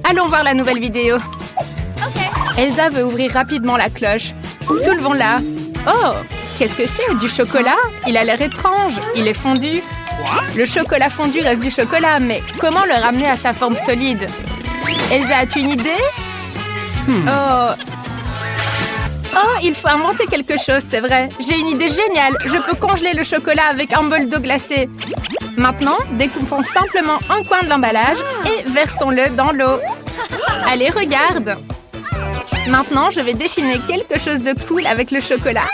Allons voir la nouvelle vidéo. Elsa veut ouvrir rapidement la cloche. Soulevons-la. Oh, qu'est-ce que c'est? Du chocolat? Il a l'air étrange. Il est fondu. Le chocolat fondu reste du chocolat, mais comment le ramener à sa forme solide? Elsa, as-tu une idée? Oh, il faut inventer quelque chose, c'est vrai. J'ai une idée géniale. Je peux congeler le chocolat avec un bol d'eau glacée. Maintenant, découpons simplement un coin de l'emballage et versons-le dans l'eau. Allez, regarde. Maintenant, je vais dessiner quelque chose de cool avec le chocolat.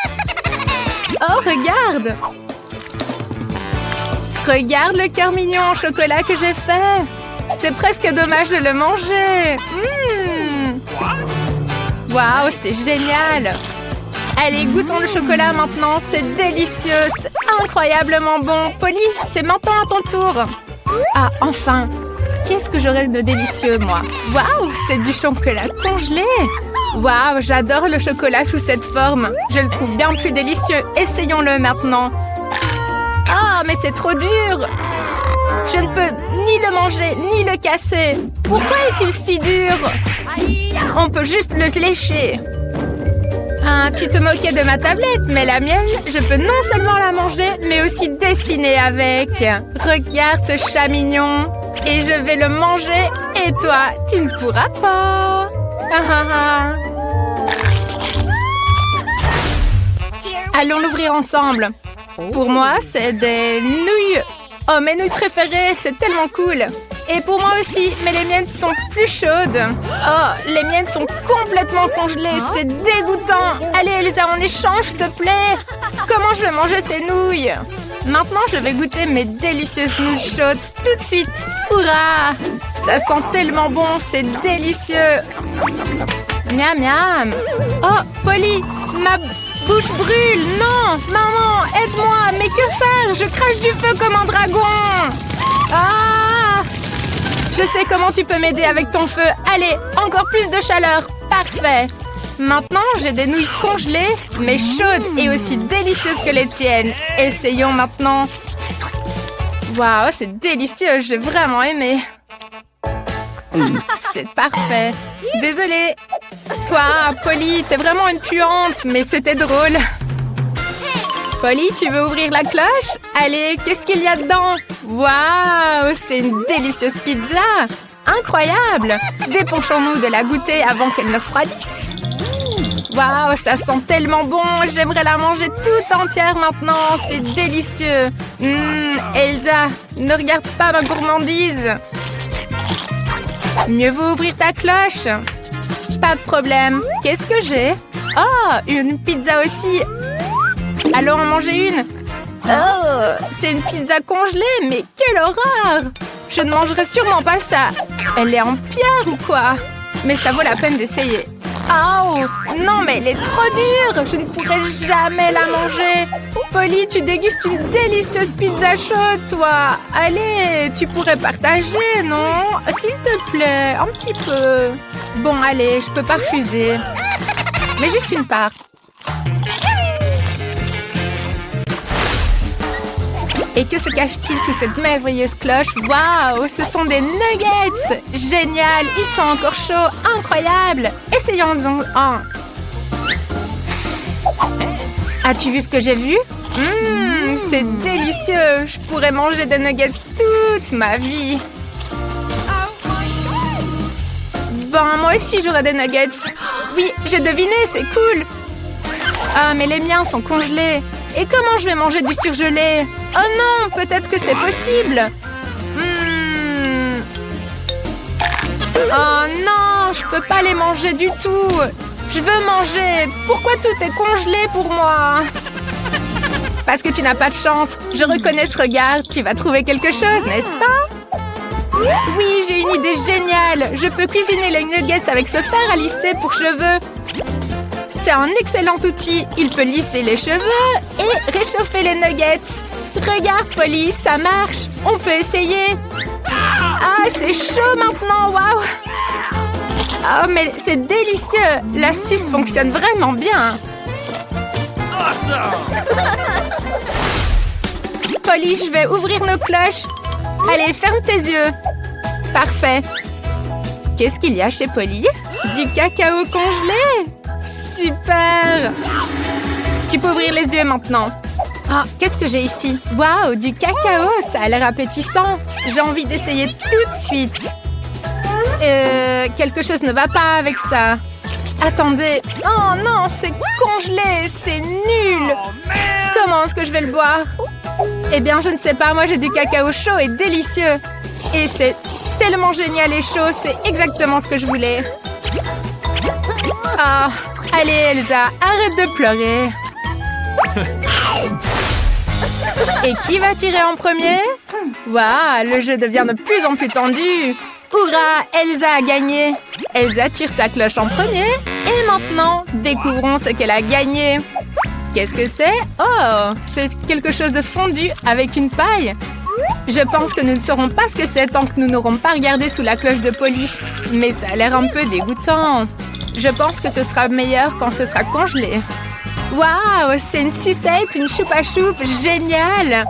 Oh, regarde! Regarde le cœur mignon en chocolat que j'ai fait. C'est presque dommage de le manger. Waouh, c'est génial! Allez, goûtons le chocolat maintenant. C'est délicieux, c'est incroyablement bon. Polly, c'est maintenant à ton tour. Ah, enfin! Qu'est-ce que j'aurais de délicieux, moi? Waouh, c'est du chocolat congelé! Waouh, j'adore le chocolat sous cette forme. Je le trouve bien plus délicieux. Essayons-le maintenant. Ah, mais c'est trop dur! Je ne peux ni le manger, ni le casser. Pourquoi est-il si dur? On peut juste le lécher. Ah, tu te moquais de ma tablette, mais la mienne, je peux non seulement la manger, mais aussi dessiner avec. Regarde ce chat mignon. Et je vais le manger, et toi, tu ne pourras pas. Allons l'ouvrir ensemble. Pour moi, c'est des nouilles. Oh, mes nouilles préférées, c'est tellement cool. Et pour moi aussi, mais les miennes sont plus chaudes. Oh, les miennes sont complètement congelées, c'est dégoûtant. Allez, Elsa, on échange, s'il te plaît. Comment je vais manger ces nouilles? Maintenant, je vais goûter mes délicieuses nouilles chaudes tout de suite. Hurrah! Ça sent tellement bon, c'est délicieux. Miam, miam. Oh, Polly, ma bouche brûle. Non, maman, aide-moi. Mais que faire? Je crache du feu comme un dragon. Ah! Je sais comment tu peux m'aider avec ton feu. Allez, encore plus de chaleur. Parfait. Maintenant, j'ai des nouilles congelées, mais chaudes et aussi délicieuses que les tiennes. Essayons maintenant. Waouh, c'est délicieux. J'ai vraiment aimé. C'est parfait. Désolée. Toi, Polly, t'es vraiment une puante, mais c'était drôle. Polly, tu veux ouvrir la cloche? Allez, qu'est-ce qu'il y a dedans? Waouh, c'est une délicieuse pizza. Incroyable. Dépêchons-nous de la goûter avant qu'elle ne refroidisse. Waouh, ça sent tellement bon. J'aimerais la manger toute entière maintenant. C'est délicieux. Elsa, ne regarde pas ma gourmandise. Mieux vaut ouvrir ta cloche. Pas de problème. Qu'est-ce que j'ai? Oh, une pizza aussi. Allons en manger une. Oh, c'est une pizza congelée, mais quelle horreur! Je ne mangerai sûrement pas ça. Elle est en pierre ou quoi? Mais ça vaut la peine d'essayer. Oh, non, mais elle est trop dure. Je ne pourrai jamais la manger. Polly, tu dégustes une délicieuse pizza chaude, toi. Allez, tu pourrais partager, non? S'il te plaît, un petit peu. Bon, allez, je peux pas refuser. Mais juste une part. Et que se cache-t-il sous cette merveilleuse cloche? Waouh, ce sont des nuggets! Génial, ils sont encore chauds, incroyable! Essayons-en un. As-tu vu ce que j'ai vu? C'est délicieux! Je pourrais manger des nuggets toute ma vie. Bon, moi aussi j'aurai des nuggets. Oui, j'ai deviné, c'est cool! Ah, mais les miens sont congelés. Et comment je vais manger du surgelé? Oh non, peut-être que c'est possible. Oh non, je peux pas les manger du tout. Je veux manger. Pourquoi tout est congelé pour moi? Parce que tu n'as pas de chance. Je reconnais ce regard. Tu vas trouver quelque chose, n'est-ce pas? Oui, j'ai une idée géniale. Je peux cuisiner les nuggets avec ce fer à lisser pour cheveux. C'est un excellent outil. Il peut lisser les cheveux et réchauffer les nuggets. Regarde, Polly, ça marche. On peut essayer. Ah, c'est chaud maintenant, waouh. Oh, mais c'est délicieux. L'astuce fonctionne vraiment bien. Polly, je vais ouvrir nos cloches. Allez, ferme tes yeux. Parfait. Qu'est-ce qu'il y a chez Polly? Du cacao congelé! Super! Tu peux ouvrir les yeux maintenant. Ah, qu'est-ce que j'ai ici? Waouh, du cacao! Ça a l'air appétissant. J'ai envie d'essayer tout de suite. Quelque chose ne va pas avec ça. Attendez. Oh non, c'est congelé. C'est nul. Comment est-ce que je vais le boire? Eh bien, je ne sais pas. Moi, j'ai du cacao chaud et délicieux. Et c'est tellement génial et chaud. C'est exactement ce que je voulais. Ah, allez, Elsa, arrête de pleurer. Et qui va tirer en premier? Waouh, le jeu devient de plus en plus tendu. Hurrah, Elsa a gagné. Elsa tire sa cloche en premier. Et maintenant, découvrons ce qu'elle a gagné. Qu'est-ce que c'est? Oh, c'est quelque chose de fondu avec une paille. Je pense que nous ne saurons pas ce que c'est tant que nous n'aurons pas regardé sous la cloche de Polly. Mais ça a l'air un peu dégoûtant. Je pense que ce sera meilleur quand ce sera congelé. Waouh, c'est une sucette, une choupa choupe, génial!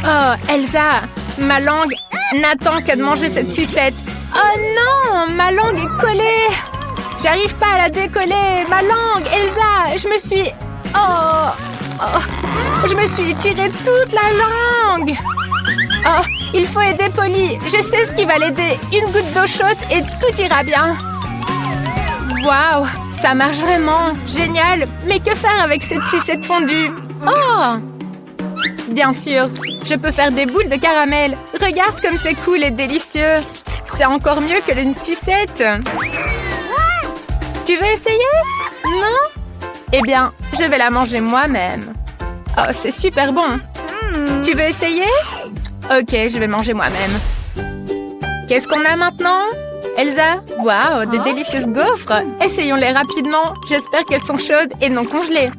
Oh, Elsa, ma langue n'attend que de manger cette sucette. Oh non, ma langue est collée. J'arrive pas à la décoller. Ma langue, Elsa, je me suis... je me suis tiré toute la langue. Oh, il faut aider Polly. Je sais ce qui va l'aider. Une goutte d'eau chaude et tout ira bien. Waouh, ça marche vraiment. Génial. Mais que faire avec cette sucette fondue? Oh! Bien sûr, je peux faire des boules de caramel. Regarde comme c'est cool et délicieux. C'est encore mieux que une sucette. Tu veux essayer? Non? Eh bien, je vais la manger moi-même. Oh, c'est super bon. Tu veux essayer? Ok, je vais manger moi-même. Qu'est-ce qu'on a maintenant? Elsa? Waouh, des délicieuses gaufres. Essayons-les rapidement. J'espère qu'elles sont chaudes et non congelées.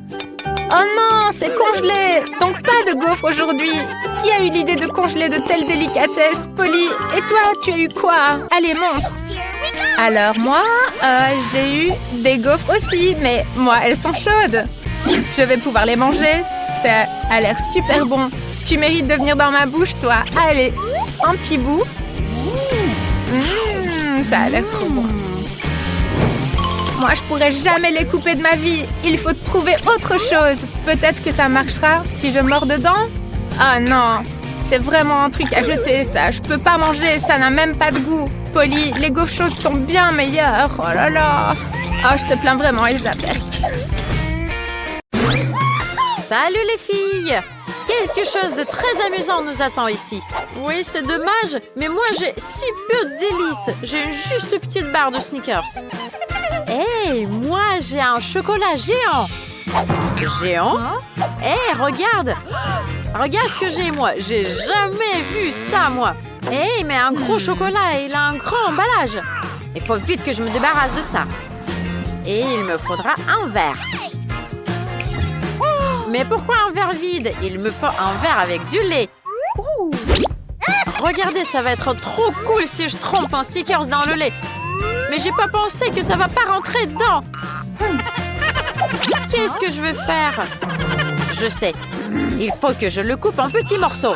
Oh non, c'est congelé. Donc pas de gaufres aujourd'hui. Qui a eu l'idée de congeler de telles délicatesses? Polly, et toi, tu as eu quoi? Allez, montre. Alors moi, j'ai eu des gaufres aussi, mais moi, elles sont chaudes. Je vais pouvoir les manger. Ça a l'air super bon. Tu mérites de venir dans ma bouche, toi. Allez, un petit bout. Ça a l'air trop bon. Moi, je pourrais jamais les couper de ma vie. Il faut trouver autre chose. Peut-être que ça marchera si je mords dedans. Ah non, c'est vraiment un truc à jeter, ça. Je peux pas manger, ça n'a même pas de goût. Polly, les gaufres chaudes sont bien meilleures. Oh là là. Oh, je te plains vraiment, Elsa Perk. Salut les filles! Quelque chose de très amusant nous attend ici. Oui, c'est dommage, mais moi j'ai si peu de délices. J'ai une juste petite barre de Snickers. Hey, moi j'ai un chocolat géant. Géant? Hey, regarde! Regarde ce que j'ai, moi. J'ai jamais vu ça, moi. Hey, mais un gros chocolat, il a un grand emballage. Il faut vite que je me débarrasse de ça. Et il me faudra un verre. Mais pourquoi un verre vide? Il me faut un verre avec du lait. Regardez, ça va être trop cool si je trempe un Snickers dans le lait. Mais j'ai pas pensé que ça va pas rentrer dedans. Qu'est-ce que je vais faire? Je sais. Il faut que je le coupe en petits morceaux.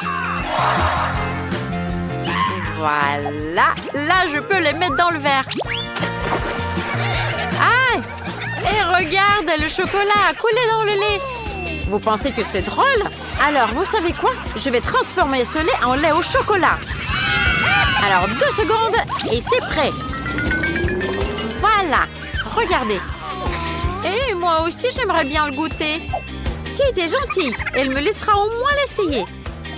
Voilà. Là, je peux les mettre dans le verre. Ah! Et regarde, le chocolat a coulé dans le lait. Vous pensez que c'est drôle? Alors, vous savez quoi? Je vais transformer ce lait en lait au chocolat. Alors, 2 secondes et c'est prêt. Voilà. Regardez. Et moi aussi, j'aimerais bien le goûter. Kate est gentille. Elle me laissera au moins l'essayer.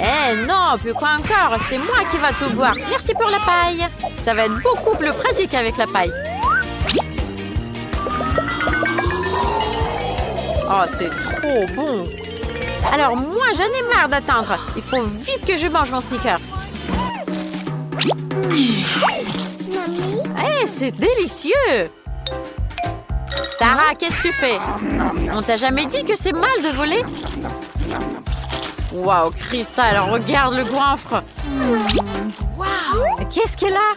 Eh non, plus quoi encore. C'est moi qui va tout boire. Merci pour la paille. Ça va être beaucoup plus pratique avec la paille. Oh, c'est trop bon. Alors, moi, j'en ai marre d'attendre. Il faut vite que je mange mon Snickers. Eh, c'est délicieux. Sarah, qu'est-ce que tu fais? On t'a jamais dit que c'est mal de voler? Waouh, Crystal, regarde le goinfre. Waouh, qu'est-ce qu'elle a?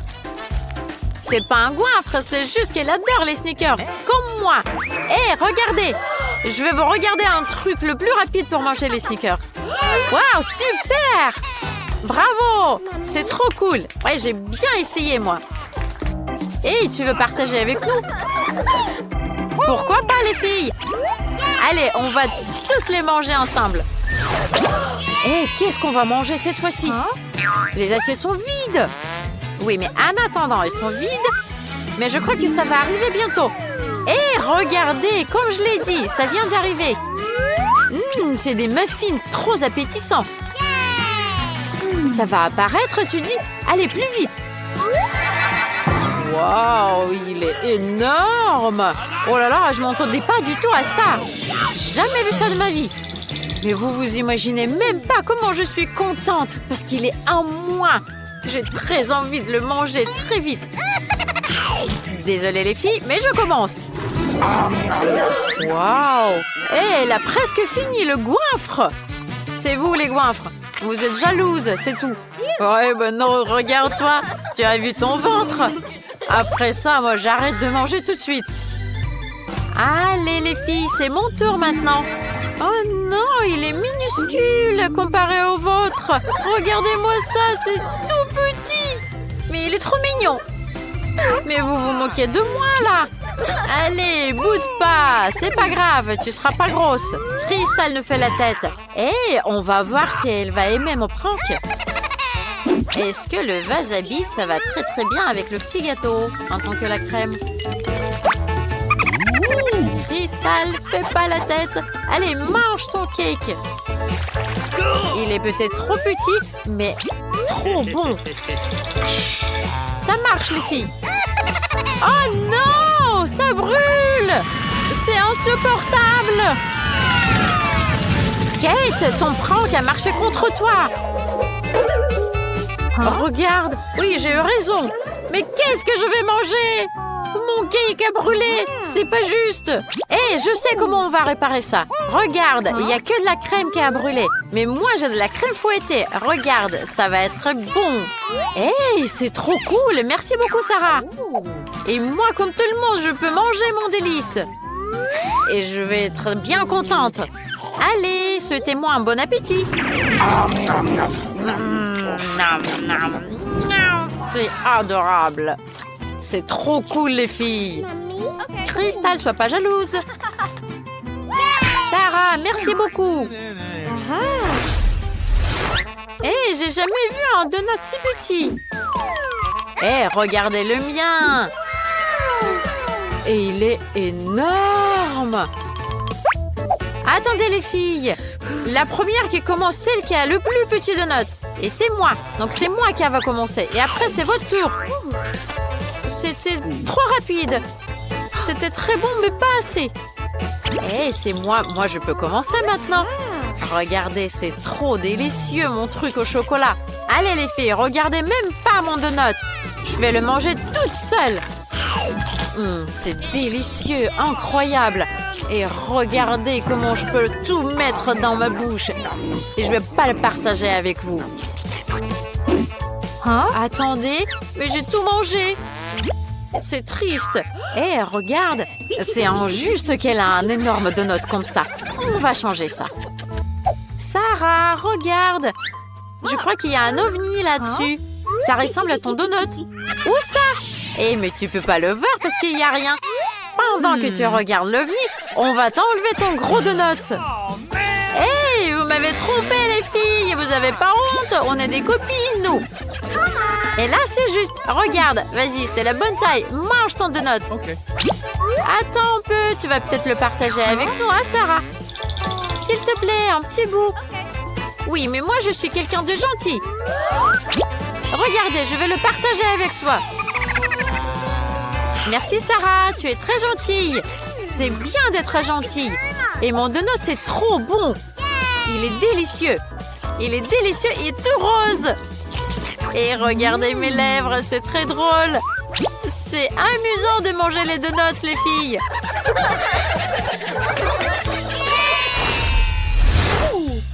C'est pas un goinfre, c'est juste qu'elle adore les Snickers, comme moi. Hé, regardez! Je vais vous regarder un truc le plus rapide pour manger les Snickers. Waouh, super! Bravo! C'est trop cool. Ouais, j'ai bien essayé, moi. Hey, tu veux partager avec nous? Pourquoi pas, les filles? Allez, on va tous les manger ensemble. Hey, qu'est-ce qu'on va manger cette fois-ci? Les assiettes sont vides. Oui, mais en attendant, elles sont vides. Mais je crois que ça va arriver bientôt. Et regardez, comme je l'ai dit, ça vient d'arriver. C'est des muffins trop appétissants. Ça va apparaître, tu dis? Allez, plus vite. Waouh, il est énorme. Oh là là, je m'entendais pas du tout à ça. Jamais vu ça de ma vie. Mais vous imaginez même pas comment je suis contente parce qu'il est à moi. J'ai très envie de le manger très vite. Désolée les filles, mais je commence. Waouh! Elle a presque fini le goinfre. C'est vous les goinfres. Vous êtes jalouses, c'est tout. Ouais, ben non, regarde-toi. Tu as vu ton ventre. Après ça, moi, j'arrête de manger tout de suite. Allez les filles, c'est mon tour maintenant. Oh non, il est minuscule comparé au vôtre. Regardez-moi ça, c'est tout petit. Mais il est trop mignon. Mais vous vous moquez de moi, là. Allez, boude pas. C'est pas grave, tu seras pas grosse. Crystal nous fait la tête. Et on va voir si elle va aimer mon prank. Est-ce que le wasabi, ça va très très bien avec le petit gâteau, en tant que la crème? Crystal, fais pas la tête. Allez, mange ton cake. Il est peut-être trop petit, mais trop bon. Ça marche, les filles. Oh non, ça brûle. C'est insupportable. Kate, ton prank a marché contre toi. Regarde. Oui, j'ai eu raison. Mais qu'est-ce que je vais manger? Mon cake a brûlé. C'est pas juste. Hé, je sais comment on va réparer ça. Regarde, il n'y a que de la crème qui a brûlé. Mais moi, j'ai de la crème fouettée. Regarde, ça va être bon. Hé, c'est trop cool. Merci beaucoup, Sarah. Et moi, comme tout le monde, je peux manger mon délice. Et je vais être bien contente. Allez, souhaitez-moi un bon appétit. C'est adorable. C'est trop cool, les filles. Crystal, sois pas jalouse. Sarah, merci beaucoup. Hé, j'ai jamais vu un donut si petit. Hé, regardez le mien. Et il est énorme. Attendez, les filles. La première qui commence, celle qui a le plus petit donut. Et c'est moi. Donc c'est moi qui va commencer. Et après, c'est votre tour. C'était trop rapide. C'était très bon, mais pas assez. Eh, c'est moi. Moi, je peux commencer maintenant. Regardez, c'est trop délicieux, mon truc au chocolat. Allez, les filles, regardez même pas mon donut. Je vais le manger toute seule. C'est délicieux, incroyable. Et regardez comment je peux tout mettre dans ma bouche. Et je vais pas le partager avec vous. Attendez, mais j'ai tout mangé. C'est triste. Eh, regarde, c'est injuste qu'elle a un énorme donut comme ça. On va changer ça. Sarah, regarde. Je crois qu'il y a un ovni là-dessus. Ça ressemble à ton donut. Où ça? Eh, mais tu peux pas le voir parce qu'il n'y a rien. Pendant que tu regardes l'ovni, on va t'enlever ton gros donut. Hey, vous m'avez trompé, les filles. Vous avez pas honte? On est des copines, nous. Et là, c'est juste. Regarde, vas-y, c'est la bonne taille. Mange ton donut. Attends un peu, tu vas peut-être le partager avec nous, hein, Sarah? S'il te plaît, un petit bout. Oui, mais moi, je suis quelqu'un de gentil. Regardez, je vais le partager avec toi. Merci, Sarah, tu es très gentille. C'est bien d'être gentille. Et mon donut, c'est trop bon. Il est délicieux. Il est délicieux et tout rose. Et regardez mes lèvres, c'est très drôle. C'est amusant de manger les donuts, les filles.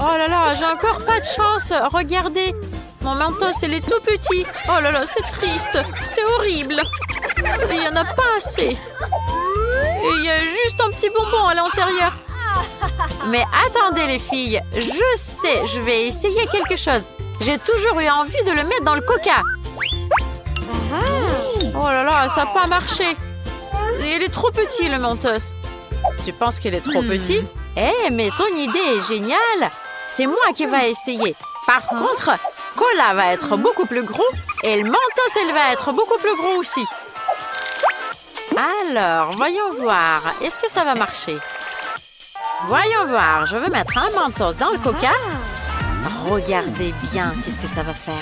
Oh là là, j'ai encore pas de chance. Regardez, mon mentos, il est tout petit. Oh là là, c'est triste. C'est horrible. Et il n'y en a pas assez. Et il y a juste un petit bonbon à l'intérieur. Mais attendez, les filles. Je sais, je vais essayer quelque chose. J'ai toujours eu envie de le mettre dans le coca. Oh là là, ça n'a pas marché. Il est trop petit, le Mentos. Tu penses qu'il est trop petit? Eh, mais ton idée est géniale. C'est moi qui vais essayer. Par contre, Cola va être beaucoup plus gros et le Mentos, elle va être beaucoup plus gros aussi. Alors, voyons voir. Est-ce que ça va marcher? Voyons voir. Je vais mettre un Mentos dans le Coca. Regardez bien, qu'est-ce que ça va faire.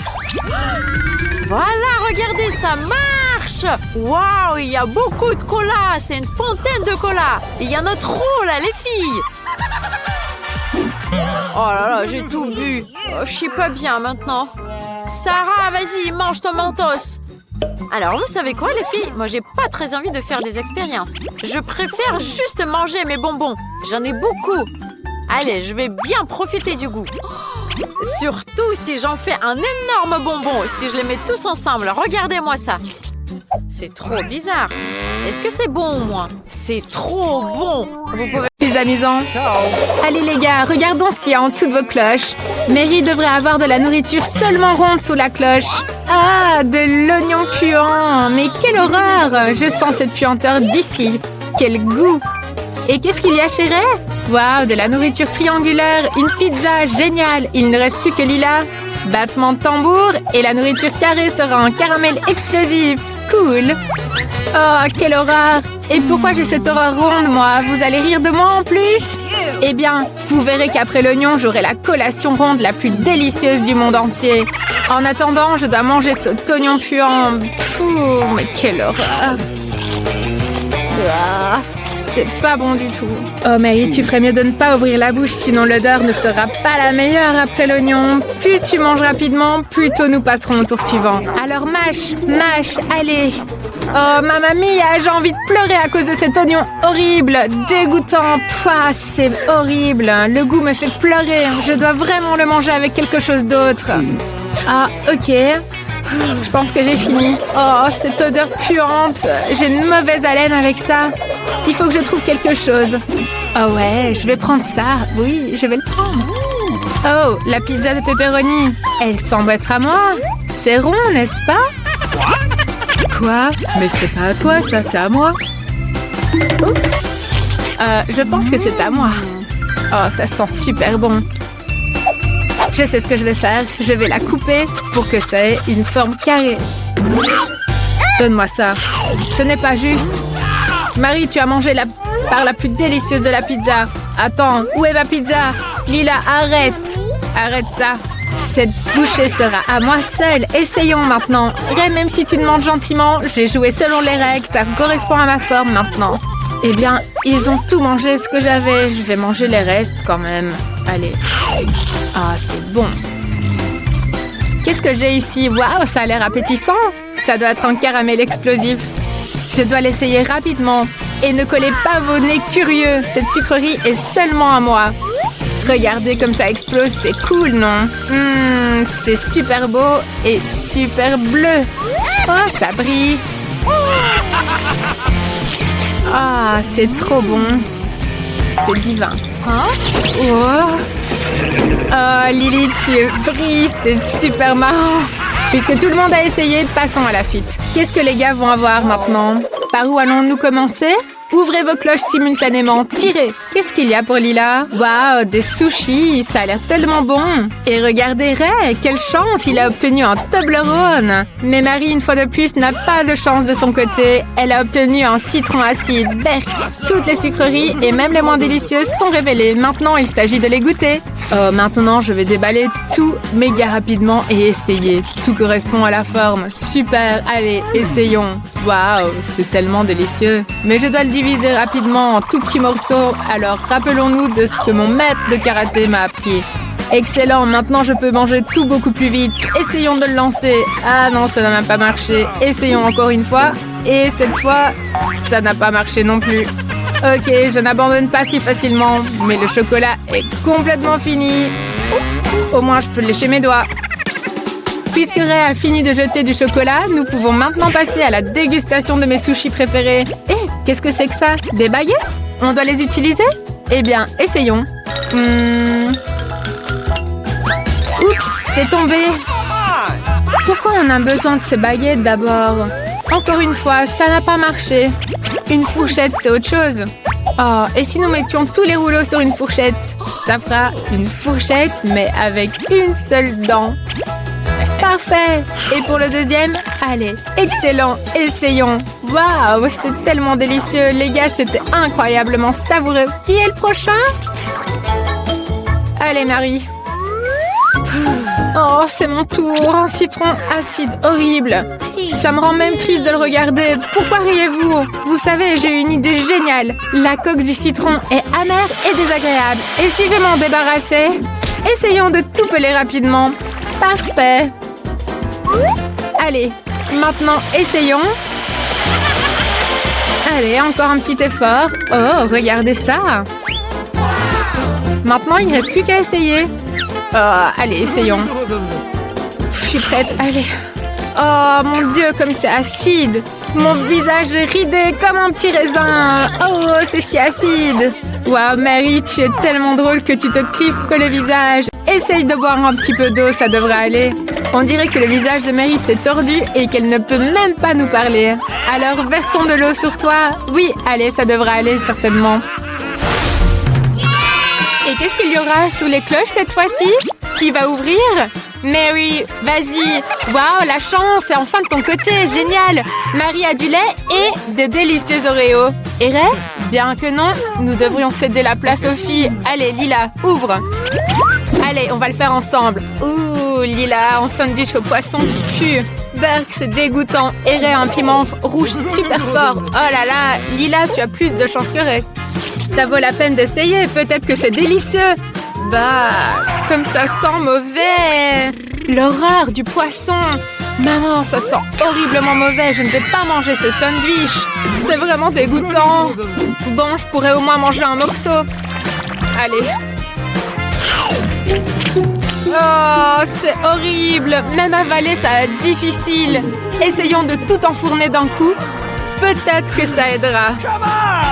Voilà, regardez, ça marche. Waouh, il y a beaucoup de cola. C'est une fontaine de cola. Il y en a trop, là, les filles. Oh là là, j'ai tout bu. Oh, je suis pas bien maintenant. Sarah, vas-y, mange ton Mentos. Alors, vous savez quoi, les filles? Moi, j'ai pas très envie de faire des expériences. Je préfère juste manger mes bonbons. J'en ai beaucoup. Allez, je vais bien profiter du goût. Surtout si j'en fais un énorme bonbon. Si je les mets tous ensemble. Regardez-moi ça. C'est trop bizarre. Est-ce que c'est bon, moi? C'est trop bon. Vous pouvez... Plus amusant. Allez les gars, regardons ce qu'il y a en dessous de vos cloches. Mary devrait avoir de la nourriture seulement ronde sous la cloche. Ah, de l'oignon puant. Mais quelle horreur. Je sens cette puanteur d'ici. Quel goût. Et qu'est-ce qu'il y a chez Ray? Waouh, de la nourriture triangulaire. Une pizza, génial. Il ne reste plus que Lila. Battement de tambour et la nourriture carrée sera en caramel explosif. Cool. Oh, quelle horreur. Et pourquoi j'ai cette horreur ronde, moi? Vous allez rire de moi en plus? Eh bien, vous verrez qu'après l'oignon, j'aurai la collation ronde la plus délicieuse du monde entier. En attendant, je dois manger cet oignon puant. Pfff, mais quelle horreur. Ah, c'est pas bon du tout. Oh Mary, tu ferais mieux de ne pas ouvrir la bouche, sinon l'odeur ne sera pas la meilleure après l'oignon. Plus tu manges rapidement, plus tôt nous passerons au tour suivant. Alors mâche, allez. Oh mamma mia, j'ai envie de pleurer à cause de cet oignon horrible, dégoûtant. Pouah, c'est horrible. Le goût me fait pleurer. Je dois vraiment le manger avec quelque chose d'autre. Ah, ok. Je pense que j'ai fini. Oh, cette odeur puante. J'ai une mauvaise haleine avec ça. Il faut que je trouve quelque chose. Oh ouais, je vais prendre ça. Oui, je vais le prendre. Oh, la pizza de pepperoni. Elle semble être à moi. C'est rond, n'est-ce pas? Quoi? Mais c'est pas à toi, ça, c'est à moi. Oups. Je pense que c'est à moi. Oh, ça sent super bon. Je sais ce que je vais faire. Je vais la couper pour que ça ait une forme carrée. Donne-moi ça. Ce n'est pas juste. Marie, tu as mangé la part la plus délicieuse de la pizza. Attends, où est ma pizza? Lila, arrête. Arrête ça. Cette bouchée sera à moi seule. Essayons maintenant. Ray, même si tu demandes gentiment, j'ai joué selon les règles. Ça correspond à ma forme maintenant. Eh bien, ils ont tout mangé ce que j'avais. Je vais manger les restes quand même. Allez. Ah, c'est bon. Qu'est-ce que j'ai ici? Waouh, ça a l'air appétissant. Ça doit être un caramel explosif. Je dois l'essayer rapidement. Et ne collez pas vos nez curieux. Cette sucrerie est seulement à moi. Regardez comme ça explose, c'est cool, non? C'est super beau et super bleu. Oh, ça brille. Ah, c'est trop bon. C'est divin. Hein? Oh, Lily, tu brilles, c'est super marrant. Puisque tout le monde a essayé, passons à la suite. Qu'est-ce que les gars vont avoir maintenant? Par où allons-nous commencer? Ouvrez vos cloches simultanément. Tirez. Qu'est-ce qu'il y a pour Lila? Waouh, des sushis. Ça a l'air tellement bon. Et regardez Ray. Quelle chance. Il a obtenu un Toblerone. Mais Marie, une fois de plus, n'a pas de chance de son côté. Elle a obtenu un citron acide. Berk. Toutes les sucreries et même les moins délicieuses sont révélées. Maintenant, il s'agit de les goûter. Oh, maintenant, je vais déballer tout méga rapidement et essayer. Tout correspond à la forme. Super. Allez, essayons. Waouh, c'est tellement délicieux. Mais je dois le diviser rapidement en tout petits morceaux. Alors, rappelons-nous de ce que mon maître de karaté m'a appris. Excellent, maintenant je peux manger tout beaucoup plus vite. Essayons de le lancer. Ah non, ça n'a même pas marché. Essayons encore une fois. Et cette fois, ça n'a pas marché non plus. Ok, je n'abandonne pas si facilement. Mais le chocolat est complètement fini. Au moins, je peux lécher mes doigts. Puisque Ray a fini de jeter du chocolat, nous pouvons maintenant passer à la dégustation de mes sushis préférés. Hé, qu'est-ce que c'est que ça? Des baguettes? On doit les utiliser? Eh bien, essayons. Oups, c'est tombé. Pourquoi on a besoin de ces baguettes d'abord? Encore une fois, ça n'a pas marché. Une fourchette, c'est autre chose. Oh, et si nous mettions tous les rouleaux sur une fourchette? Ça fera une fourchette, mais avec une seule dent. Parfait! Et pour le deuxième? Allez, excellent! Essayons! Waouh, c'est tellement délicieux! Les gars, c'était incroyablement savoureux! Qui est le prochain? Allez, Marie! Oh, c'est mon tour! Un citron acide horrible! Ça me rend même triste de le regarder! Pourquoi riez-vous? Vous savez, j'ai une idée géniale! La coque du citron est amère et désagréable! Et si je m'en débarrassais? Essayons de tout peler rapidement! Parfait! Allez, maintenant, essayons. Allez, encore un petit effort. Oh, regardez ça. Maintenant, il ne reste plus qu'à essayer. Oh, allez, essayons. Je suis prête, allez. Oh, mon Dieu, comme c'est acide. Mon visage est ridé comme un petit raisin. Oh, c'est si acide. Waouh, Mary, tu es tellement drôle que tu te crispes le visage. Essaye de boire un petit peu d'eau, ça devrait aller. On dirait que le visage de Mary s'est tordu et qu'elle ne peut même pas nous parler. Alors, versons de l'eau sur toi. Oui, allez, ça devrait aller certainement. Et qu'est-ce qu'il y aura sous les cloches cette fois-ci? Qui va ouvrir? Mary, vas-y. Waouh, la chance est enfin de ton côté, génial. Marie a du lait et de délicieux Oreos. Et Ray? Bien que non, nous devrions céder la place aux filles. Allez, Lila, ouvre. Allez, on va le faire ensemble. Ouh, Lila, en sandwich au poisson qui pue. Burk, c'est dégoûtant. Et Ray, un piment rouge super fort. Oh là là, Lila, tu as plus de chance que Ray. Ça vaut la peine d'essayer, peut-être que c'est délicieux. Bah, comme ça sent mauvais. L'horreur du poisson. Maman, ça sent horriblement mauvais. Je ne vais pas manger ce sandwich. C'est vraiment dégoûtant. Bon, je pourrais au moins manger un morceau. Allez. Oh, c'est horrible. Même avaler, ça va être difficile. Essayons de tout enfourner d'un coup. Peut-être que ça aidera.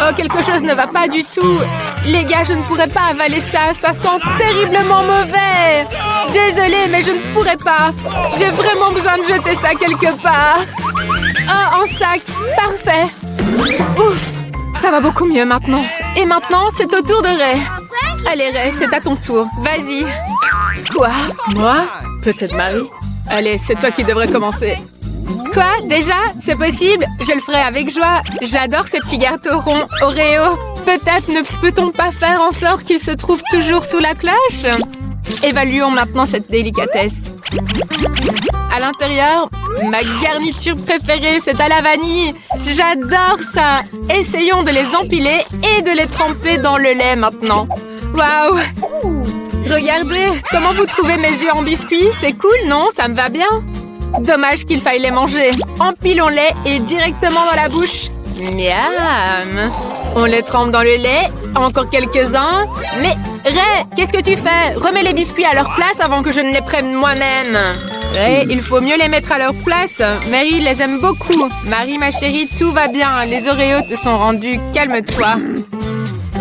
Oh, quelque chose ne va pas du tout. Les gars, je ne pourrais pas avaler ça. Ça sent terriblement mauvais. Désolée, mais je ne pourrais pas. J'ai vraiment besoin de jeter ça quelque part. Oh, en sac. Parfait. Ouf. Ça va beaucoup mieux maintenant. Et maintenant, c'est au tour de Ray. Allez, Ray, c'est à ton tour. Vas-y. Quoi? Moi? Peut-être Marie. Allez, c'est toi qui devrais commencer. Quoi? Déjà? C'est possible? Je le ferai avec joie. J'adore ces petits gâteaux ronds Oreo. Peut-être ne peut-on pas faire en sorte qu'ils se trouvent toujours sous la cloche? Évaluons maintenant cette délicatesse. À l'intérieur, ma garniture préférée, c'est à la vanille. J'adore ça. Essayons de les empiler et de les tremper dans le lait maintenant. Waouh! Regardez, comment vous trouvez mes yeux en biscuits? C'est cool, non? Ça me va bien. Dommage qu'il faille les manger. Empilons-les et directement dans la bouche. Miam! On les trempe dans le lait. Encore quelques-uns. Mais, Ray, qu'est-ce que tu fais? Remets les biscuits à leur place avant que je ne les prenne moi-même. Ray, il faut mieux les mettre à leur place. Mary les aime beaucoup. Marie, ma chérie, tout va bien. Les Oreos te sont rendus. Calme-toi.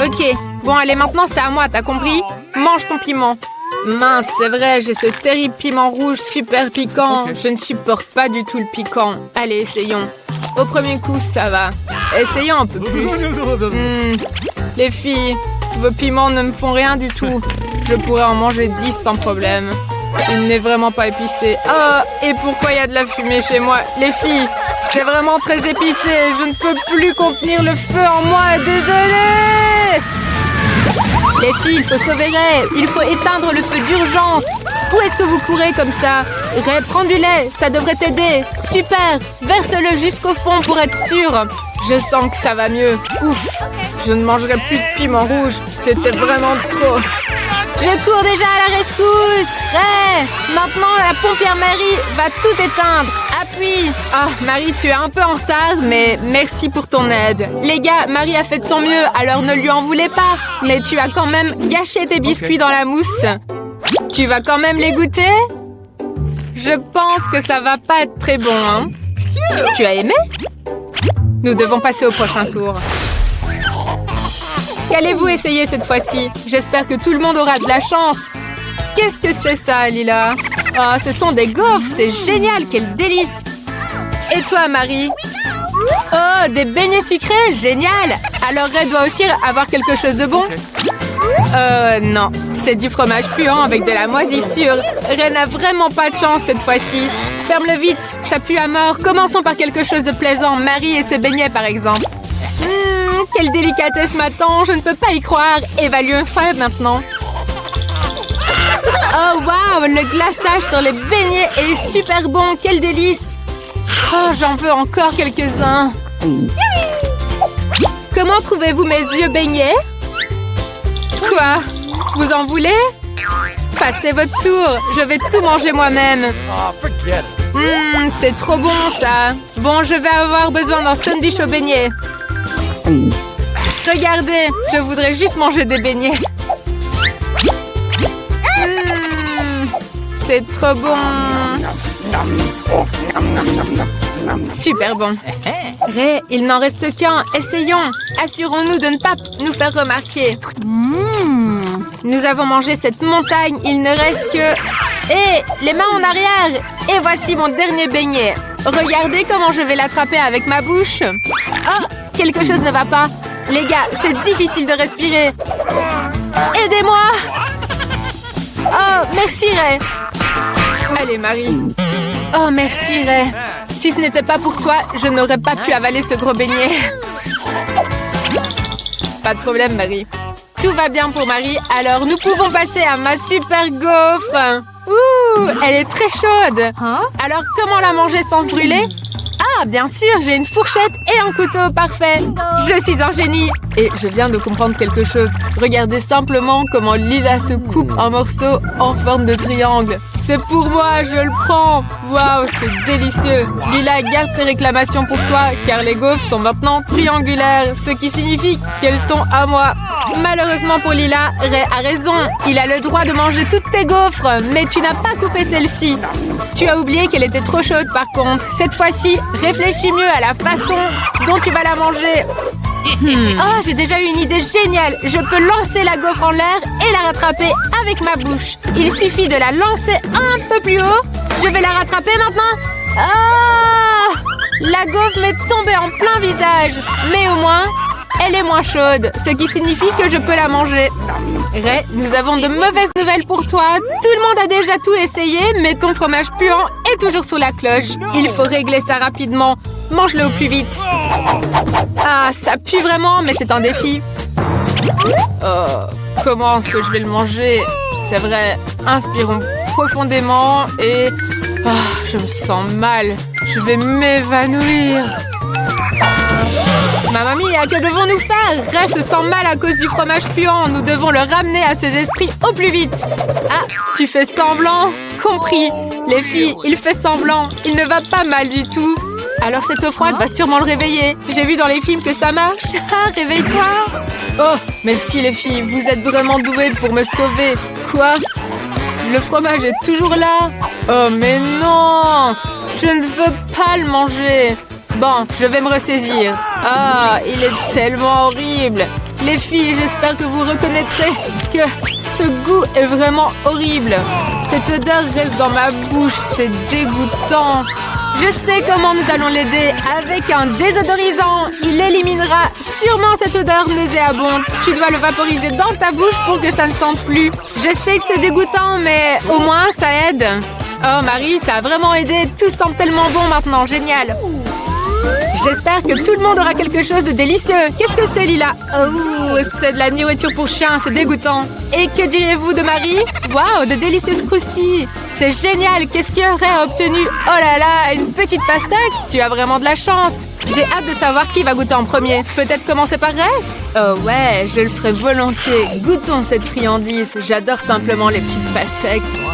Ok. Bon, allez, maintenant, c'est à moi, t'as compris? Mange ton piment. Mince, c'est vrai, j'ai ce terrible piment rouge super piquant. Je ne supporte pas du tout le piquant. Allez, essayons. Au premier coup, ça va. Essayons un peu plus. Les filles, vos piments ne me font rien du tout. Je pourrais en manger 10 sans problème. Il n'est vraiment pas épicé. Oh, et pourquoi il y a de la fumée chez moi? Les filles, c'est vraiment très épicé. Je ne peux plus contenir le feu en moi. Désolée! Les filles, il faut sauver Ray. Il faut éteindre le feu d'urgence. Où est-ce que vous courez comme ça? Ray, prends du lait. Ça devrait t'aider. Super. Verse-le jusqu'au fond pour être sûr. Je sens que ça va mieux. Ouf. Je ne mangerai plus de piment rouge. C'était vraiment trop. Je cours déjà à la rescousse. Ray, maintenant la pompière Marie va tout éteindre. Appuie. Ah, Marie, tu es un peu en retard, mais merci pour ton aide. Les gars, Marie a fait de son mieux, alors ne lui en voulez pas. Mais tu as quand même gâché tes biscuits dans la mousse. Tu vas quand même les goûter? Je pense que ça va pas être très bon, hein? Tu as aimé? Nous devons passer au prochain tour. Qu'allez-vous essayer cette fois-ci? J'espère que tout le monde aura de la chance. Qu'est-ce que c'est ça, Lila? Oh, ce sont des gaufres, c'est génial, quel délice! Et toi, Marie? Oh, des beignets sucrés, génial! Alors Ray doit aussi avoir quelque chose de bon? Non, c'est du fromage puant avec de la moisissure. Ray n'a vraiment pas de chance cette fois-ci. Ferme-le vite, ça pue à mort. Commençons par quelque chose de plaisant. Marie et ses beignets, par exemple. Quelle délicatesse m'attend, je ne peux pas y croire. Évaluons ça maintenant. Oh, waouh, le glaçage sur les beignets est super bon. Quel délice! Oh, j'en veux encore quelques-uns. Comment trouvez-vous mes yeux beignets? Quoi? Vous en voulez? Passez votre tour. Je vais tout manger moi-même. C'est trop bon, ça. Bon, je vais avoir besoin d'un sandwich au beignet. Regardez, je voudrais juste manger des beignets. C'est trop bon. Super bon. Ray, il n'en reste qu'un. Essayons. Assurons-nous de ne pas nous faire remarquer. Nous avons mangé cette montagne. Il ne reste que... Hé, les mains en arrière. Et voici mon dernier beignet. Regardez comment je vais l'attraper avec ma bouche. Oh, quelque chose ne va pas. Les gars, c'est difficile de respirer. Aidez-moi. Oh, merci, Ray. Allez, Marie. Oh, merci, Ray. Si ce n'était pas pour toi, je n'aurais pas pu avaler ce gros beignet. Pas de problème, Marie. Tout va bien pour Marie, alors nous pouvons passer à ma super gaufre. Ouh, elle est très chaude. Alors, comment la manger sans se brûler? Ah, bien sûr, j'ai une fourchette et un couteau, parfait. Je suis un génie. Et je viens de comprendre quelque chose. Regardez simplement comment Lila se coupe un morceau en forme de triangle. C'est pour moi, je le prends. Waouh, c'est délicieux. Lila, garde tes réclamations pour toi, car les gaufres sont maintenant triangulaires, ce qui signifie qu'elles sont à moi. Malheureusement pour Lila, Ray a raison. Il a le droit de manger toutes tes gaufres, mais tu n'as pas coupé celle-ci. Tu as oublié qu'elle était trop chaude par contre. Cette fois-ci, réfléchis mieux à la façon dont tu vas la manger. Oh, j'ai déjà eu une idée géniale. Je peux lancer la gaufre en l'air et la rattraper avec ma bouche. Il suffit de la lancer un peu plus haut. Je vais la rattraper maintenant. Ah! La gaufre m'est tombée en plein visage. Mais au moins, elle est moins chaude, ce qui signifie que je peux la manger. Ray, nous avons de mauvaises nouvelles pour toi. Tout le monde a déjà tout essayé, mais ton fromage puant est toujours sous la cloche. Il faut régler ça rapidement. Mange-le au plus vite. Ah, ça pue vraiment, mais c'est un défi. Comment est-ce que je vais le manger? C'est vrai, inspirons profondément et... je me sens mal. Je vais m'évanouir. Ma mamie, que devons-nous faire? Ray se sent mal à cause du fromage puant. Nous devons le ramener à ses esprits au plus vite. Ah, tu fais semblant? Compris. Les filles, il fait semblant. Il ne va pas mal du tout. Alors cette eau froide va sûrement le réveiller. J'ai vu dans les films que ça marche. Ah, réveille-toi. Oh, merci les filles. Vous êtes vraiment douées pour me sauver. Quoi? Le fromage est toujours là? Oh, mais non! Je ne veux pas le manger. Bon, je vais me ressaisir. Ah, il est tellement horrible. Les filles, j'espère que vous reconnaîtrez que ce goût est vraiment horrible. Cette odeur reste dans ma bouche, c'est dégoûtant. Je sais comment nous allons l'aider. Avec un désodorisant, il éliminera sûrement cette odeur nauséabonde. Tu dois le vaporiser dans ta bouche pour que ça ne sente plus. Je sais que c'est dégoûtant, mais au moins ça aide. Oh Marie, ça a vraiment aidé. Tout semble tellement bon maintenant, génial. J'espère que tout le monde aura quelque chose de délicieux. Qu'est-ce que c'est, Lila? Oh, c'est de la nourriture pour chien, c'est dégoûtant. Et que diriez-vous de Marie? Waouh, de délicieuses croustilles. C'est génial, qu'est-ce qu'il aurait obtenu? Oh là là, une petite pastèque? Tu as vraiment de la chance. J'ai hâte de savoir qui va goûter en premier. Peut-être commencer par Ray? Oh ouais, je le ferai volontiers. Goûtons cette friandise. J'adore simplement les petites pastèques, moi.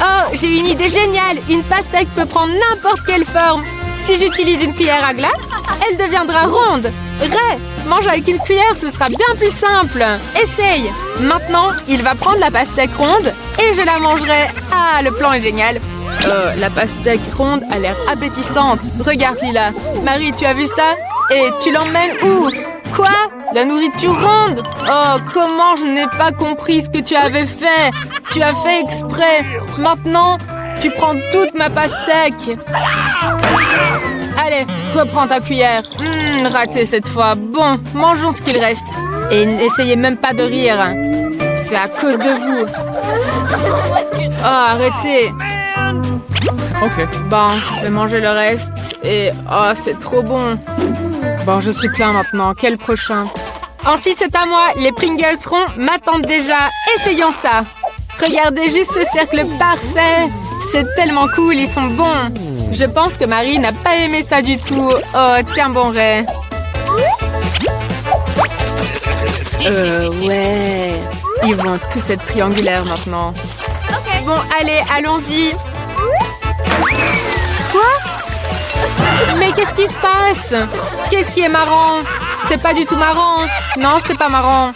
Oh, j'ai une idée géniale. Une pastèque peut prendre n'importe quelle forme. Si j'utilise une cuillère à glace, elle deviendra ronde. Ray, mange avec une cuillère, ce sera bien plus simple. Essaye. Maintenant, il va prendre la pastèque ronde et je la mangerai. Ah, le plan est génial. La pastèque ronde a l'air appétissante. Regarde, Lila. Marie, tu as vu ça? Et tu l'emmènes où? Quoi? La nourriture ronde? Oh, comment je n'ai pas compris ce que tu avais fait? Tu as fait exprès. Maintenant, tu prends toute ma pastèque. Allez, reprends ta cuillère. Raté cette fois. Bon, mangeons ce qu'il reste. Et n'essayez même pas de rire. C'est à cause de vous. Oh, arrêtez. OK. Bon, je vais manger le reste. Et oh, c'est trop bon. Bon, je suis plein maintenant. Quel prochain? Ensuite, c'est à moi. Les Pringles ronds m'attendent déjà. Essayons ça. Regardez juste ce cercle parfait. C'est tellement cool, ils sont bons. Je pense que Marie n'a pas aimé ça du tout. Oh, tiens bon, Ray. Ouais. Ils vont tous être triangulaires maintenant. Bon, allez, allons-y. Quoi? Mais qu'est-ce qui se passe? Qu'est-ce qui est marrant? C'est pas du tout marrant. Non, c'est pas marrant.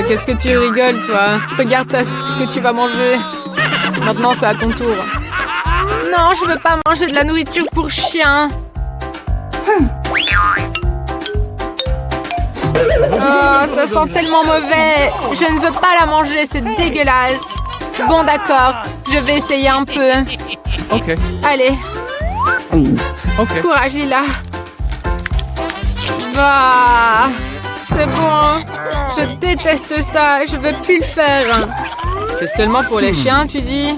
Qu'est-ce que tu rigoles, toi? Regarde ce que tu vas manger. Maintenant, c'est à ton tour. Non, je veux pas manger de la nourriture pour chien. Oh, ça sent tellement mauvais. Je ne veux pas la manger, c'est dégueulasse. Bon, d'accord. Je vais essayer un peu. OK. Allez. OK. Courage, Lila. Bah, c'est bon. Je déteste ça. Je veux plus le faire. C'est seulement pour les chiens, tu dis?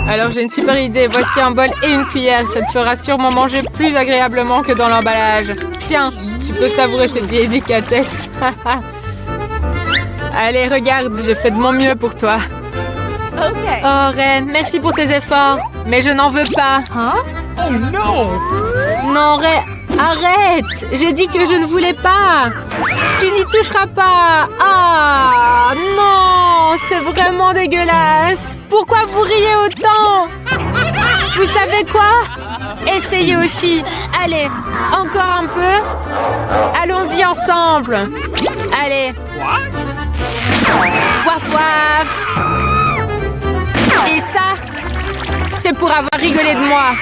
Alors, j'ai une super idée. Voici un bol et une cuillère. Ça te fera sûrement manger plus agréablement que dans l'emballage. Tiens, tu peux savourer cette délicatesse. Allez, regarde, j'ai fait de mon mieux pour toi. Oh, Ray, merci pour tes efforts. Mais je n'en veux pas. Oh non! Non, Ray, arrête! J'ai dit que je ne voulais pas. Tu n'y toucheras pas. Ah, non! C'est vraiment dégueulasse. Pourquoi vous riez autant? Vous savez quoi? Essayez aussi. Allez, encore un peu. Allons-y ensemble. Allez. Waf waf. Et ça, c'est pour avoir rigolé de moi.